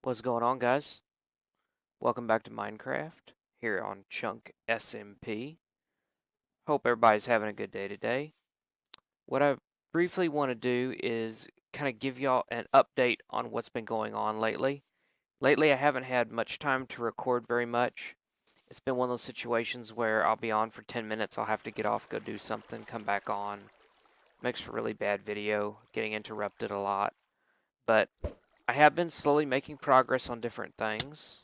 What's going on, guys? Welcome back to Minecraft here on ChunkSMP. Hope everybody's having a good day today. What I briefly want to do is kind of give y'all an update on what's been going on lately. Lately, I haven't had much time to record very much. It's been one of those situations where I'll be on for 10 minutes, I'll have to get off, go do something, come back on. Makes for really bad video, getting interrupted a lot. But I have been slowly making progress on different things.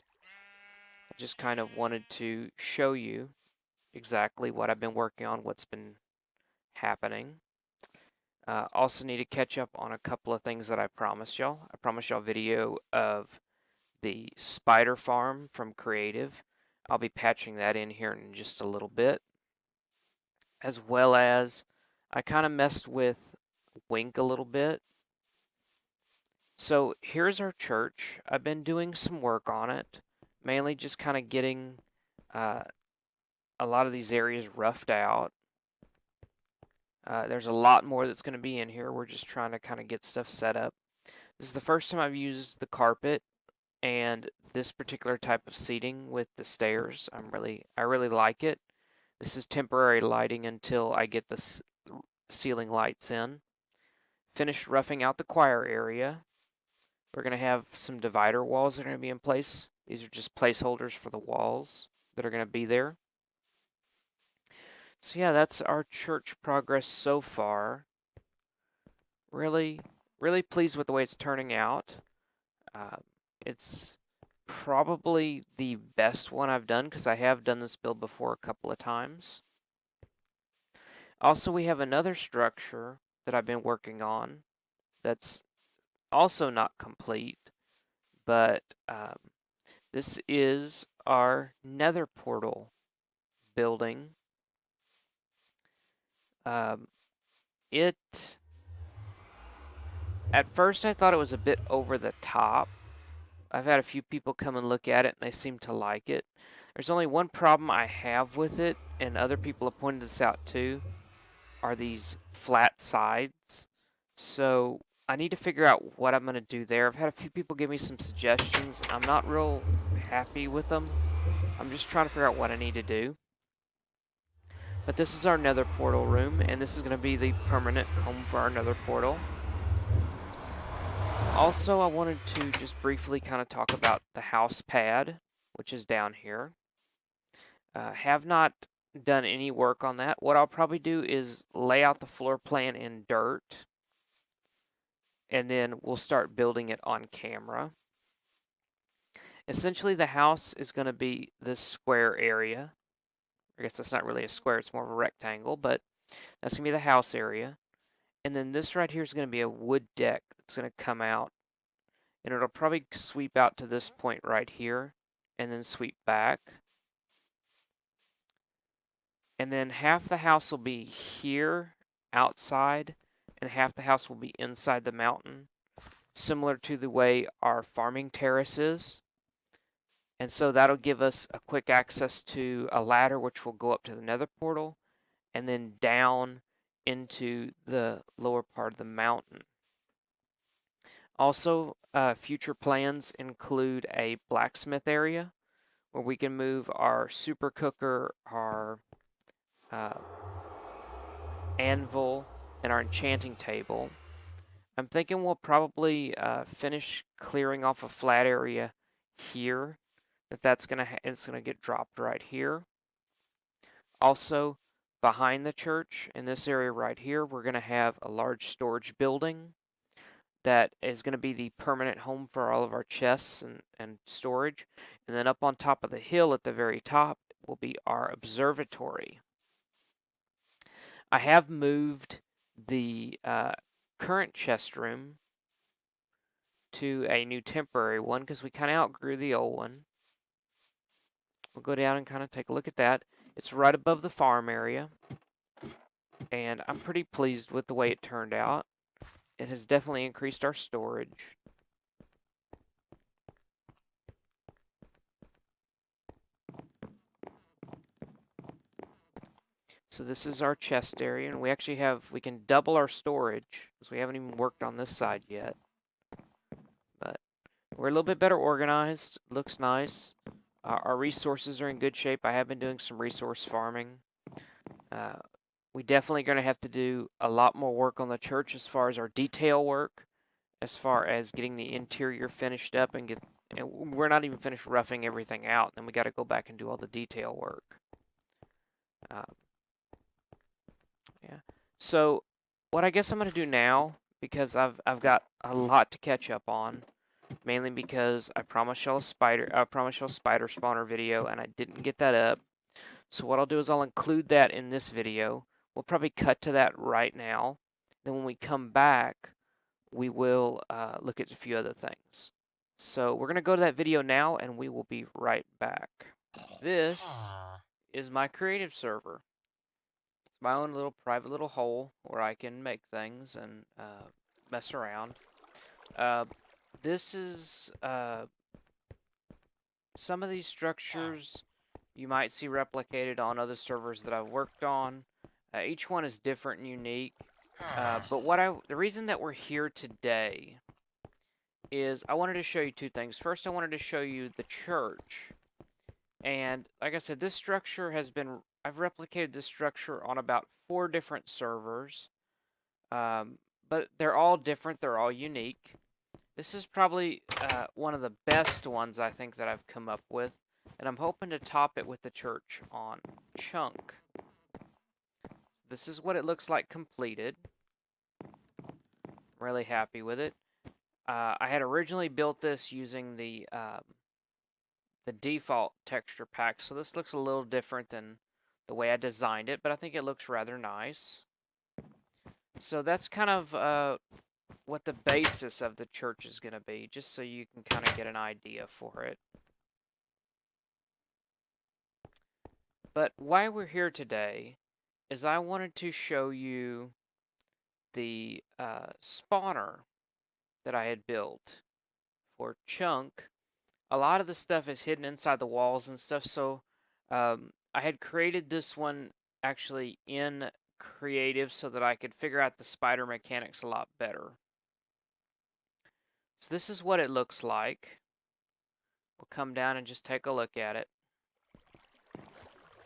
I just kind of wanted to show you exactly what I've been working on, what's been happening. Also need to catch up on a couple of things that I promised y'all. I promised y'all a video of the spider farm from Creative. I'll be patching that in here in just a little bit. As well as I kind of messed with Wink a little bit. So here's our church. I've been doing some work on it, mainly just kind of getting a lot of these areas roughed out. There's a lot more that's going to be in here. We're just trying to kind of get stuff set up. This is the first time I've used the carpet and this particular type of seating with the stairs. I really like it. This is temporary lighting until I get the ceiling lights in. Finished roughing out the choir area. We're going to have some divider walls that are going to be in place. These are just placeholders for the walls that are going to be there. So yeah, that's our church progress so far. Really pleased with the way it's turning out. It's probably the best one I've done because I have done this build before a couple of times. Also, we have another structure that I've been working on that's also not complete, but this is our nether portal building. At first I thought it was a bit over the top. I've had a few people come and look at it and they seem to like it. There's only one problem I have with it, and other people have pointed this out too, are these flat sides. So I need to figure out what I'm going to do there. I've had a few people give me some suggestions. I'm not real happy with them. I'm just trying to figure out what I need to do. But this is our nether portal room, and this is going to be the permanent home for our nether portal. Also, I wanted to just briefly kind of talk about the house pad, which is down here. Have not done any work on that. What I'll probably do is lay out the floor plan in dirt, and then we'll start building it on camera. Essentially, the house is going to be this square area. I guess that's not really a square, it's more of a rectangle, but that's going to be the house area. And then this right here is going to be a wood deck that's going to come out, and it'll probably sweep out to this point right here and then sweep back. And then half the house will be here outside and half the house will be inside the mountain, similar to the way our farming terrace is. And so that'll give us a quick access to a ladder which will go up to the nether portal and then down into the lower part of the mountain. Also, future plans include a blacksmith area where we can move our super cooker, our anvil, and our enchanting table. I'm thinking we'll probably finish clearing off a flat area here. It's gonna get dropped right here. Also, behind the church, in this area right here, we're gonna have a large storage building that is going to be the permanent home for all of our chests and storage. And then up on top of the hill at the very top will be our observatory. I have moved the current chest room to a new temporary one because we kind of outgrew the old one. We'll go down and kind of take a look at that. It's right above the farm area, and I'm pretty pleased with the way it turned out. It has definitely increased our storage. So this is our chest area, and we can double our storage, because we haven't even worked on this side yet. But we're a little bit better organized. Looks nice. Our resources are in good shape. I have been doing some resource farming. We definitely going to have to do a lot more work on the church as far as our detail work, as far as getting the interior finished up and we're not even finished roughing everything out. Then we got to go back and do all the detail work. Yeah. So what I guess I'm going to do now, because I've got a lot to catch up on, mainly because I promised y'all a spider spawner video and I didn't get that up. So what I'll do is I'll include that in this video. We'll probably cut to that right now. Then when we come back, we will look at a few other things. So we're going to go to that video now and we will be right back. This is my creative server. It's my own little private little hole where I can make things and mess around. This is some of these structures you might see replicated on other servers that I've worked on. Each one is different and unique. But the reason that we're here today is I wanted to show you two things. First, I wanted to show you the church. And like I said, this structure I've replicated this structure on about 4 different servers. But they're all different. They're all unique. This is probably one of the best ones I think that I've come up with. And I'm hoping to top it with the church on Chunk. This is what it looks like completed. I'm really happy with it. I had originally built this using the default texture pack, so this looks a little different than the way I designed it, but I think it looks rather nice. So that's kind of what the basis of the church is going to be, just so you can kind of get an idea for it. But why we're here today is I wanted to show you the spawner that I had built for Chunk. A lot of the stuff is hidden inside the walls and stuff, so I had created this one actually in creative so that I could figure out the spider mechanics a lot better. So this is what it looks like. We'll come down and just take a look at it.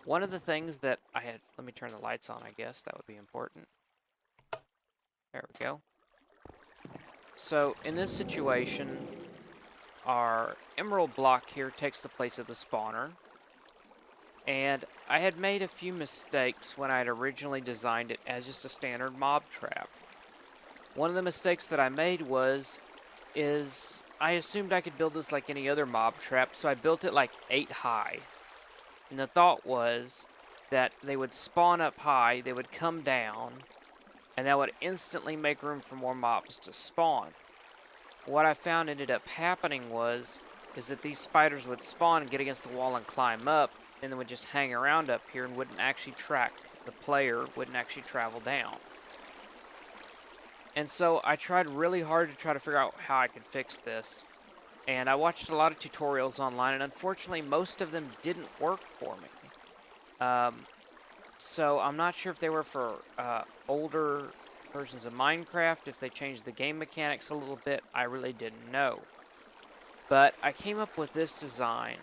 One of the things that I had, let me turn the lights on, I guess, that would be important. There we go. So in this situation, our emerald block here takes the place of the spawner. And I had made a few mistakes when I had originally designed it as just a standard mob trap. One of the mistakes that I made is I assumed I could build this like any other mob trap, so I built it like 8 high. And the thought was that they would spawn up high, they would come down, and that would instantly make room for more mobs to spawn. What I found ended up happening is that these spiders would spawn and get against the wall and climb up, and then would just hang around up here and wouldn't actually track the player, wouldn't actually travel down. And so I tried really hard to try to figure out how I could fix this. And I watched a lot of tutorials online, and unfortunately most of them didn't work for me. So I'm not sure if they were for older versions of Minecraft, if they changed the game mechanics a little bit, I really didn't know. But I came up with this design.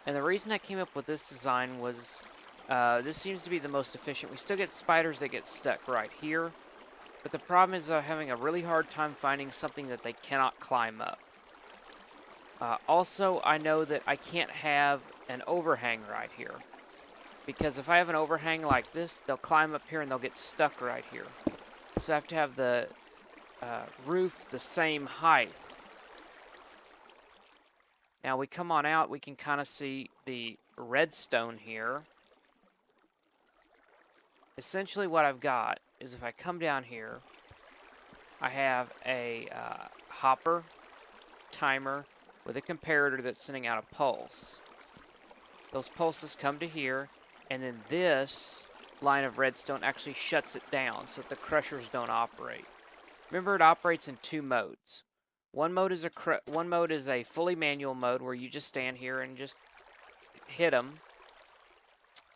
And the reason I came up with this design was, this seems to be the most efficient. We still get spiders that get stuck right here. But the problem is I'm having a really hard time finding something that they cannot climb up. Also, I know that I can't have an overhang right here. Because if I have an overhang like this, they'll climb up here and they'll get stuck right here. So I have to have the roof the same height. Now we come on out, we can kind of see the redstone here. Essentially what I've got is if I come down here, I have a hopper timer with a comparator that's sending out a pulse. Those pulses come to here, and then this line of redstone actually shuts it down so that the crushers don't operate. Remember, it operates in 2 modes. One mode is a fully manual mode where you just stand here and just hit them,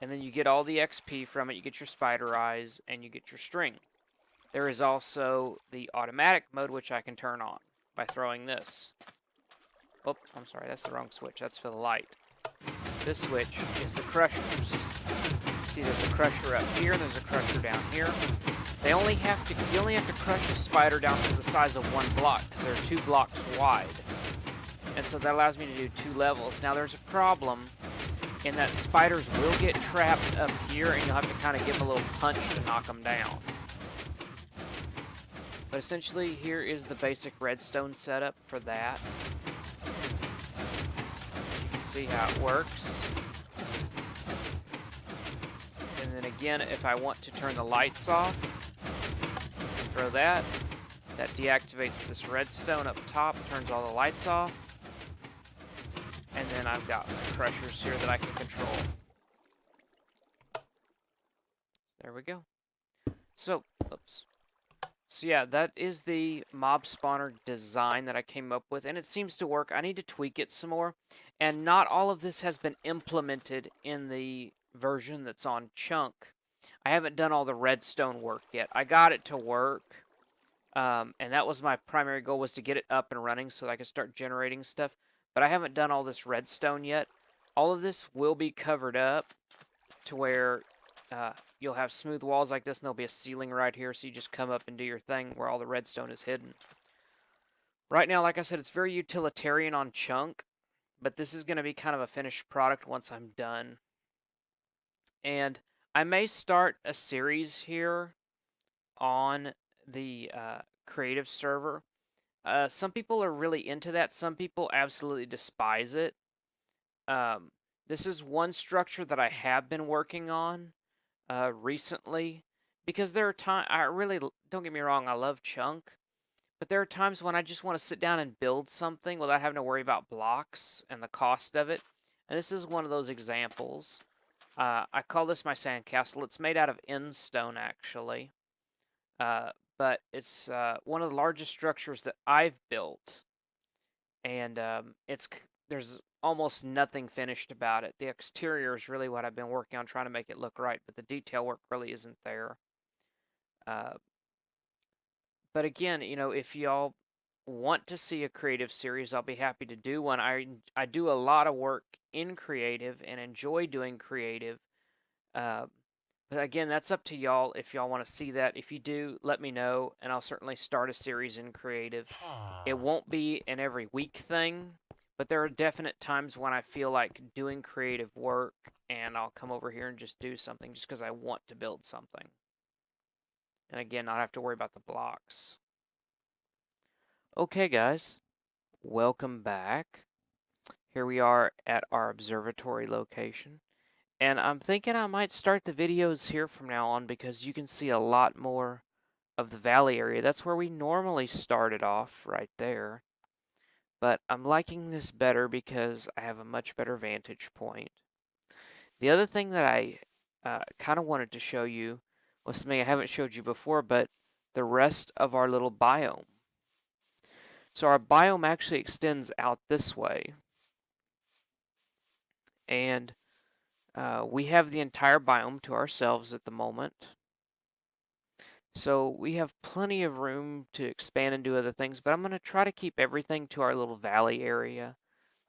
and then you get all the XP from it. You get your spider eyes and you get your string. There is also the automatic mode, which I can turn on by throwing this. Oh, I'm sorry, that's the wrong switch. That's for the light. This switch is the crushers. See, there's a crusher up here, and there's a crusher down here. You only have to crush a spider down to the size of one block, because they're 2 blocks wide. And so that allows me to do 2 levels. Now there's a problem in that spiders will get trapped up here, and you'll have to kind of give them a little punch to knock them down. But essentially, here is the basic redstone setup for that. You can see how it works. And then again, if I want to turn the lights off, throw that. That deactivates this redstone up top, turns all the lights off. And then I've got my crushers here that I can control. There we go. So, oops. So yeah, that is the mob spawner design that I came up with, and it seems to work. I need to tweak it some more, and not all of this has been implemented in the version that's on Chunk. I haven't done all the redstone work yet. I got it to work, and that was my primary goal, was to get it up and running so that I could start generating stuff, but I haven't done all this redstone yet. All of this will be covered up to where you'll have smooth walls like this, and there'll be a ceiling right here, so you just come up and do your thing where all the redstone is hidden. Right now, like I said, it's very utilitarian on Chunk, but this is going to be kind of a finished product once I'm done. And I may start a series here on the creative server. Some people are really into that. Some people absolutely despise it. This is one structure that I have been working on recently, because there are times, don't get me wrong, I love Chunk, but there are times when I just want to sit down and build something without having to worry about blocks and the cost of it. And this is one of those examples. I call this my sandcastle. It's made out of end stone, actually. But it's one of the largest structures that I've built. And there's almost nothing finished about it. The exterior is really what I've been working on, trying to make it look right, but the detail work really isn't there. But again, you know, if y'all want to see a creative series, I'll be happy to do one. I do a lot of work in creative and enjoy doing creative. But again, that's up to y'all if y'all want to see that. If you do, let me know, and I'll certainly start a series in creative. It won't be an every week thing, but there are definite times when I feel like doing creative work, and I'll come over here and just do something just because I want to build something. And again, not have to worry about the blocks. Okay, guys, welcome back. Here we are at our observatory location. And I'm thinking I might start the videos here from now on, because you can see a lot more of the valley area. That's where we normally started off, right there. But I'm liking this better because I have a much better vantage point. The other thing that I kind of wanted to show you was something I haven't showed you before, but the rest of our little biome. So our biome actually extends out this way. And we have the entire biome to ourselves at the moment. So we have plenty of room to expand and do other things, but I'm going to try to keep everything to our little valley area.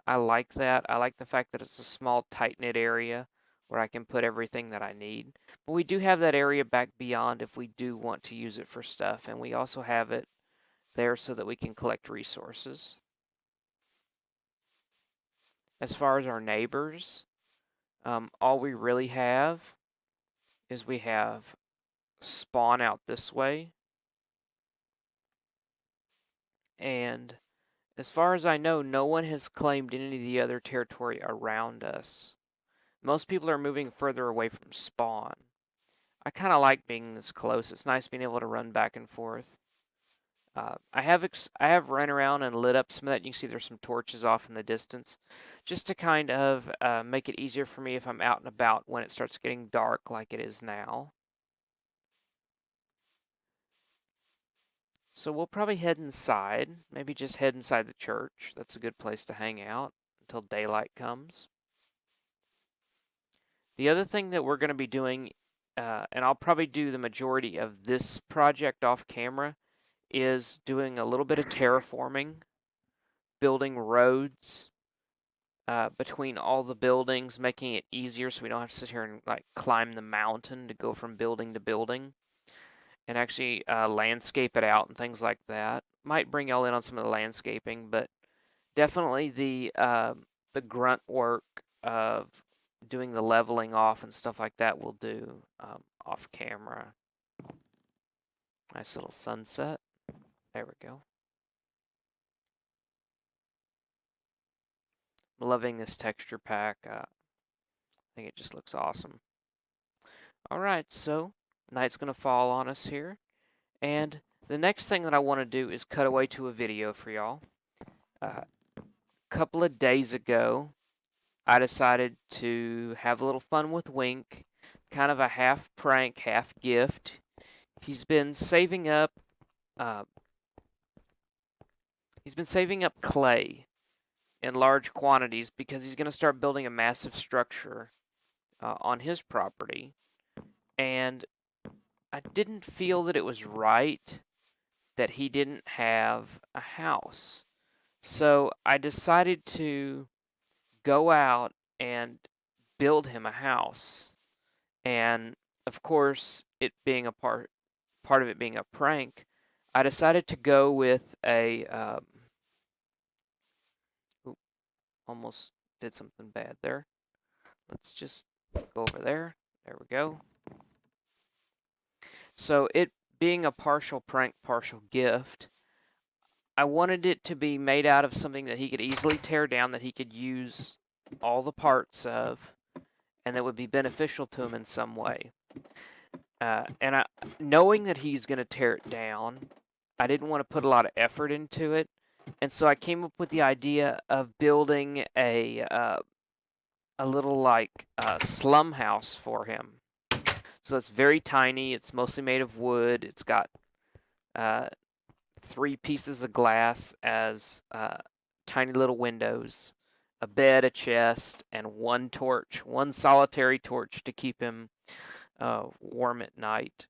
I like that. I like the fact that it's a small, tight-knit area where I can put everything that I need. But we do have that area back beyond if we do want to use it for stuff, and we also have it there so that we can collect resources. As far as our neighbors, all we really have is we have spawn out this way. And as far as I know, no one has claimed any of the other territory around us. Most people are moving further away from spawn. I kind of like being this close. It's nice being able to run back and forth. I have run around and lit up some of that. You can see there's some torches off in the distance, just to kind of make it easier for me if I'm out and about when it starts getting dark like it is now. So we'll probably head inside, maybe just head inside the church. That's a good place to hang out until daylight comes. The other thing that we're going to be doing, and I'll probably do the majority of this project off camera, is doing a little bit of terraforming, building roads between all the buildings, making it easier so we don't have to sit here and like climb the mountain to go from building to building, and actually landscape it out and things like that. Might bring y'all in on some of the landscaping, but definitely the grunt work of doing the leveling off and stuff like that we'll do off camera. Nice little sunset. There we go. I'm loving this texture pack. I think it just looks awesome. Alright, so night's going to fall on us here. And the next thing that I want to do is cut away to a video for y'all. A couple of days ago, I decided to have a little fun with Wink. Kind of a half prank, half gift. He's been saving up clay in large quantities because he's going to start building a massive structure on his property. And I didn't feel that it was right that he didn't have a house. So I decided to go out and build him a house. And of course, it being a part of it being a prank, I decided to go with a almost did something bad there. Let's just go over there. There we go. So it being a partial prank, partial gift, I wanted it to be made out of something that he could easily tear down, that he could use all the parts of, and that would be beneficial to him in some way. And knowing that he's going to tear it down, I didn't want to put a lot of effort into it. And so I came up with the idea of building a little like slum house for him. So it's very tiny. It's mostly made of wood. It's got 3 pieces of glass as tiny little windows, a bed, a chest, and 1 torch, 1 solitary torch to keep him warm at night.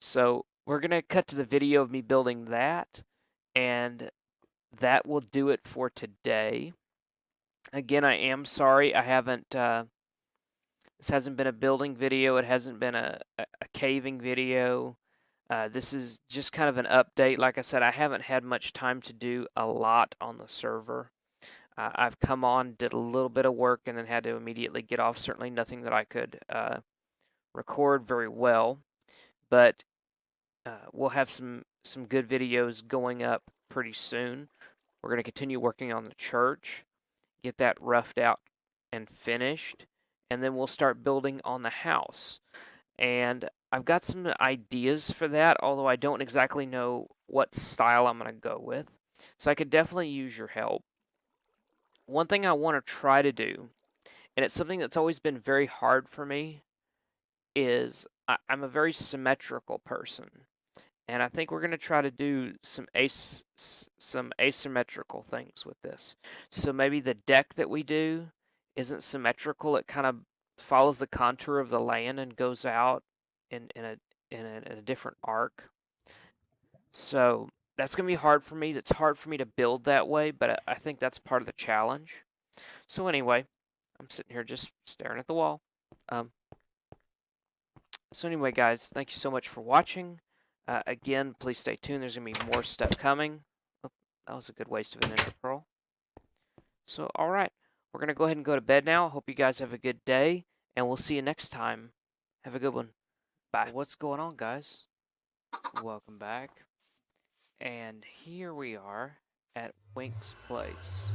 So we're going to cut to the video of me building that, and that will do it for today. Again, I am sorry I haven't, this hasn't been a building video, it hasn't been a caving video. This is just kind of an update. Like I said, I haven't had much time to do a lot on the server. I've come on, did a little bit of work, and then had to immediately get off. Certainly nothing that I could record very well, but we'll have some good videos going up pretty soon. We're going to continue working on the church, get that roughed out and finished, and then we'll start building on the house. And I've got some ideas for that, although I don't exactly know what style I'm going to go with. So I could definitely use your help. One thing I want to try to do, and it's something that's always been very hard for me, is I'm a very symmetrical person. And I think we're going to try to do some asymmetrical things with this. So maybe the deck that we do isn't symmetrical. It kind of follows the contour of the land and goes out in a different arc. So that's going to be hard for me. It's hard for me to build that way, but I think that's part of the challenge. So anyway, I'm sitting here just staring at the wall. So anyway, guys, thank you so much for watching. Again, please stay tuned. There's going to be more stuff coming. Oh, that was a good waste of an ender pearl. So, all right. We're going to go ahead and go to bed now. Hope you guys have a good day, and we'll see you next time. Have a good one. Bye. What's going on, guys? Welcome back. And here we are at Wink's place.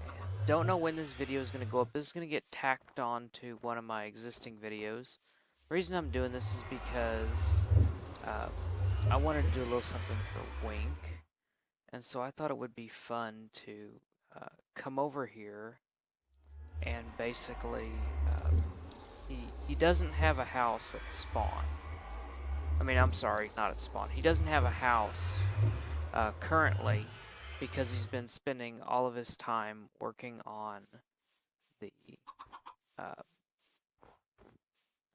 And don't know when this video is going to go up. This is going to get tacked on to one of my existing videos. The reason I'm doing this is because I wanted to do a little something for Wink, and so I thought it would be fun to come over here and basically he doesn't have a house at spawn. I mean, I'm sorry, not at spawn. He doesn't have a house currently because he's been spending all of his time working on the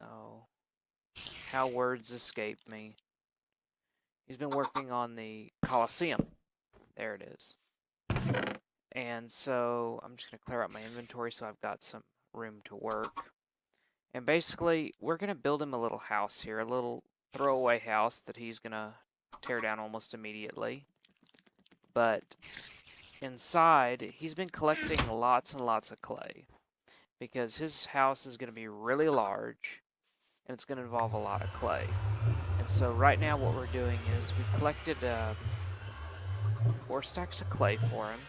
oh, how words escape me. He's been working on the Coliseum. There it is. And so I'm just going to clear out my inventory so I've got some room to work. And basically, we're going to build him a little house here, a little throwaway house that he's going to tear down almost immediately. But inside, he's been collecting lots and lots of clay because his house is going to be really large and it's going to involve a lot of clay. And so right now what we're doing is we collected 4 stacks of clay for him,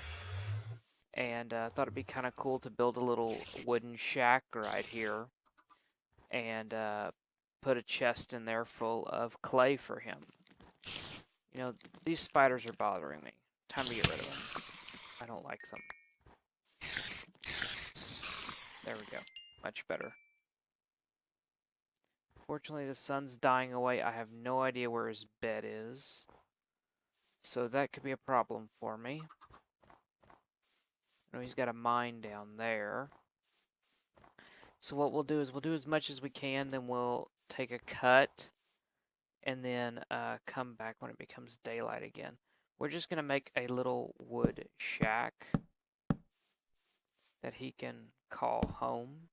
and thought it'd be kind of cool to build a little wooden shack right here and put a chest in there full of clay for him. You know, these spiders are bothering me. Time to get rid of them. I don't like them. There we go. Much better. Fortunately, the sun's dying away. I have no idea where his bed is, so that could be a problem for me. I know he's got a mine down there. So what we'll do is we'll do as much as we can, then we'll take a cut, and then come back when it becomes daylight again. We're just going to make a little wood shack that he can call home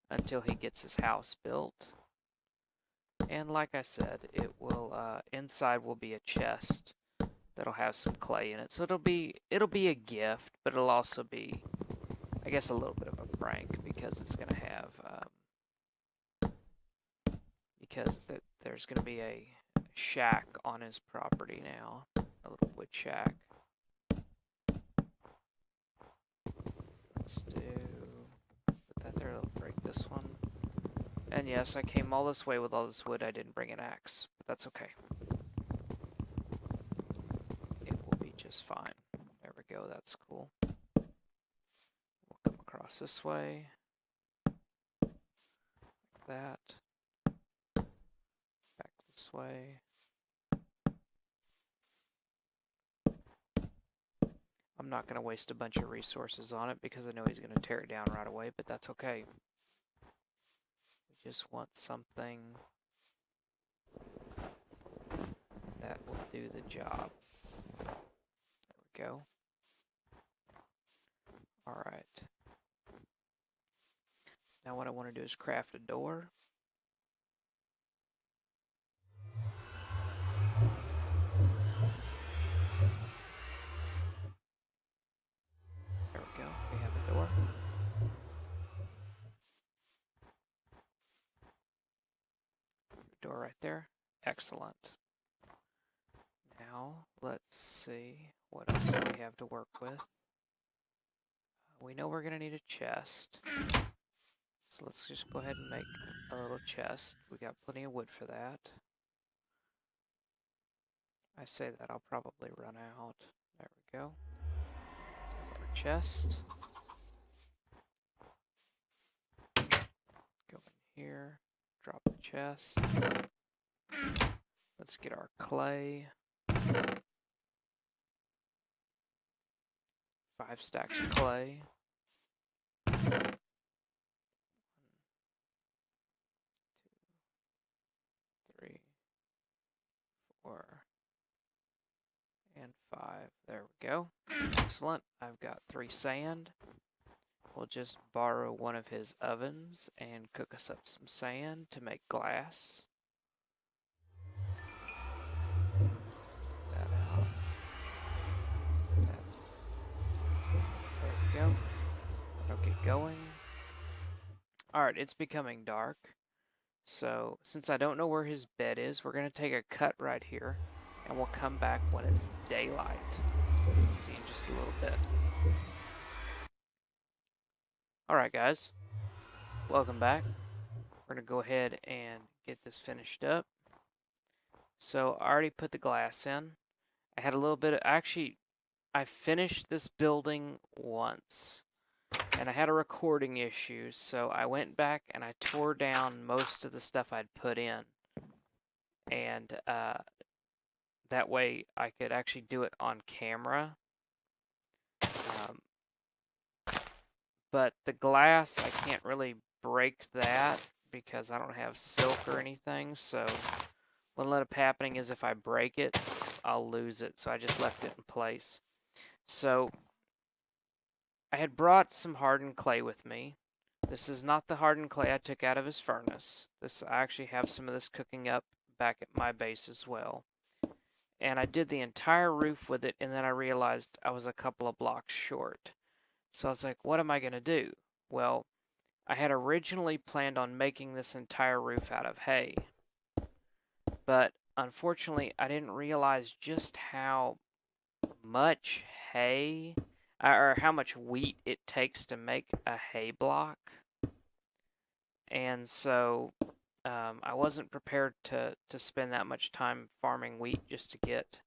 until he gets his house built. And like I said, it will inside will be a chest that'll have some clay in it. So it'll be a gift, but it'll also be, I guess, a little bit of a prank because it's going to have there's going to be a shack on his property now, a little wood shack. Let's put that there. It'll break this one. And yes, I came all this way with all this wood. I didn't bring an axe, but that's okay. It will be just fine. There we go. That's cool. We'll come across this way. Like that. Back this way. I'm not going to waste a bunch of resources on it because I know he's going to tear it down right away, but that's okay. We just want something that will do the job. There we go. All right. Now what I want to do is craft a door. There we go. We have a door. Door right there. Excellent. Now let's see what else do we have to work with. We know we're going to need a chest. So let's just go ahead and make a little chest. We got plenty of wood for that. I say that I'll probably run out. There we go. Our chest. Go in here. Drop the chest. Let's get our clay. 5 stacks of clay. 1, 2, 3, 4, and 5. There we go. Excellent. I've got 3 sand. We'll just borrow one of his ovens and cook us up some sand to make glass. That out. There we go. That'll get going. Alright, it's becoming dark. So, since I don't know where his bed is, we're going to take a cut right here. And we'll come back when it's daylight. We'll see in just a little bit. Alright guys, welcome back. We're going to go ahead and get this finished up. So I already put the glass in. I had a little bit of, actually, I finished this building once. And I had a recording issue, so I went back and I tore down most of the stuff I'd put in. And that way I could actually do it on camera. But the glass, I can't really break that because I don't have silk or anything. So what ended up happening is if I break it, I'll lose it. So I just left it in place. So I had brought some hardened clay with me. This is not the hardened clay I took out of his furnace. I actually have some of this cooking up back at my base as well. And I did the entire roof with it, and then I realized I was a couple of blocks short. So I was like, what am I going to do? Well, I had originally planned on making this entire roof out of hay. But unfortunately, I didn't realize just how much hay or how much wheat it takes to make a hay block. And so I wasn't prepared to spend that much time farming wheat just to get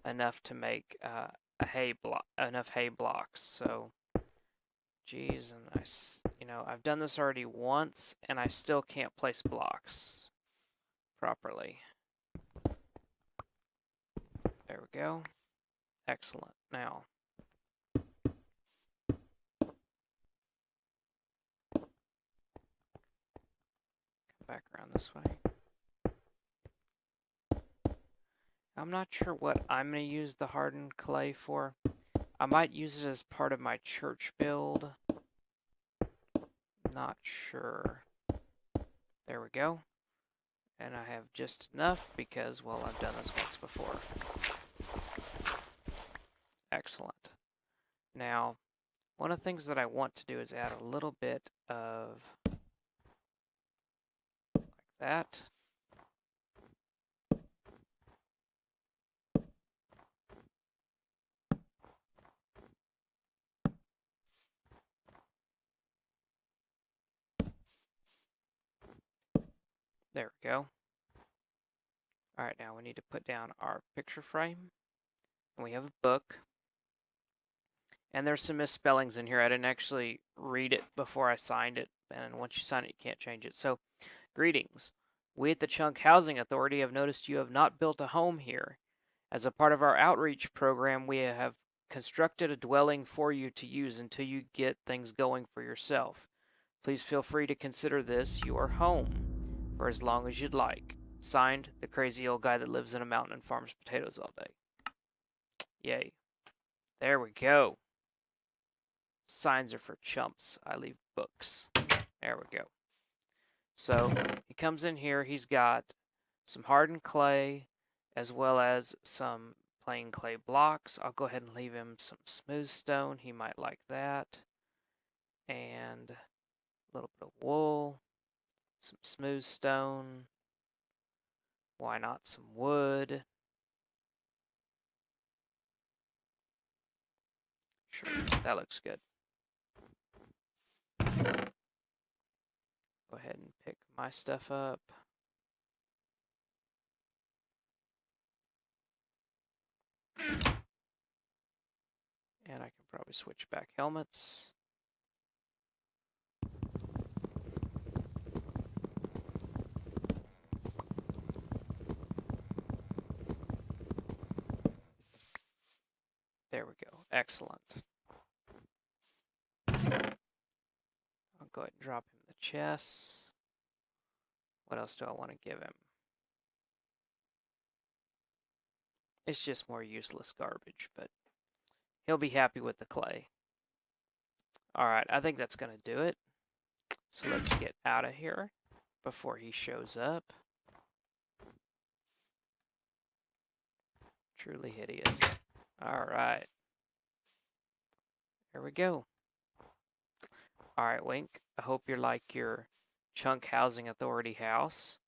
enough to make enough hay blocks. So, geez, and I've done this already once, and I still can't place blocks properly. There we go. Excellent. Now, come back around this way. I'm not sure what I'm going to use the hardened clay for. I might use it as part of my church build. Not sure. There we go. And I have just enough because, well, I've done this once before. Excellent. Now, one of the things that I want to do is add a little bit of like that. There we go. All right, now we need to put down our picture frame. And we have a book. And there's some misspellings in here. I didn't actually read it before I signed it. And once you sign it, you can't change it. So, greetings. We at the Chunk Housing Authority have noticed you have not built a home here. As a part of our outreach program, we have constructed a dwelling for you to use until you get things going for yourself. Please feel free to consider this your home for as long as you'd like. Signed, the crazy old guy that lives in a mountain and farms potatoes all day. Yay. There we go. Signs are for chumps. I leave books. There we go. So he comes in here. He's got some hardened clay as well as some plain clay blocks. I'll go ahead and leave him some smooth stone. He might like that. And a little bit of wool. Some smooth stone. Why not some wood? Sure, that looks good. Go ahead and pick my stuff up. And I can probably switch back helmets. There we go. Excellent. I'll go ahead and drop him the chest. What else do I want to give him? It's just more useless garbage, but he'll be happy with the clay. Alright, I think that's going to do it. So let's get out of here before he shows up. Truly hideous. Alright. There we go. Alright, Wink. I hope you're like your Chunk Housing Authority house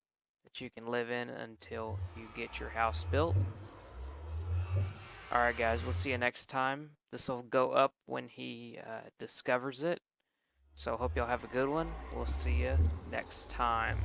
that you can live in until you get your house built. Alright guys, we'll see you next time. This will go up when he discovers it. So hope y'all have a good one. We'll see you next time.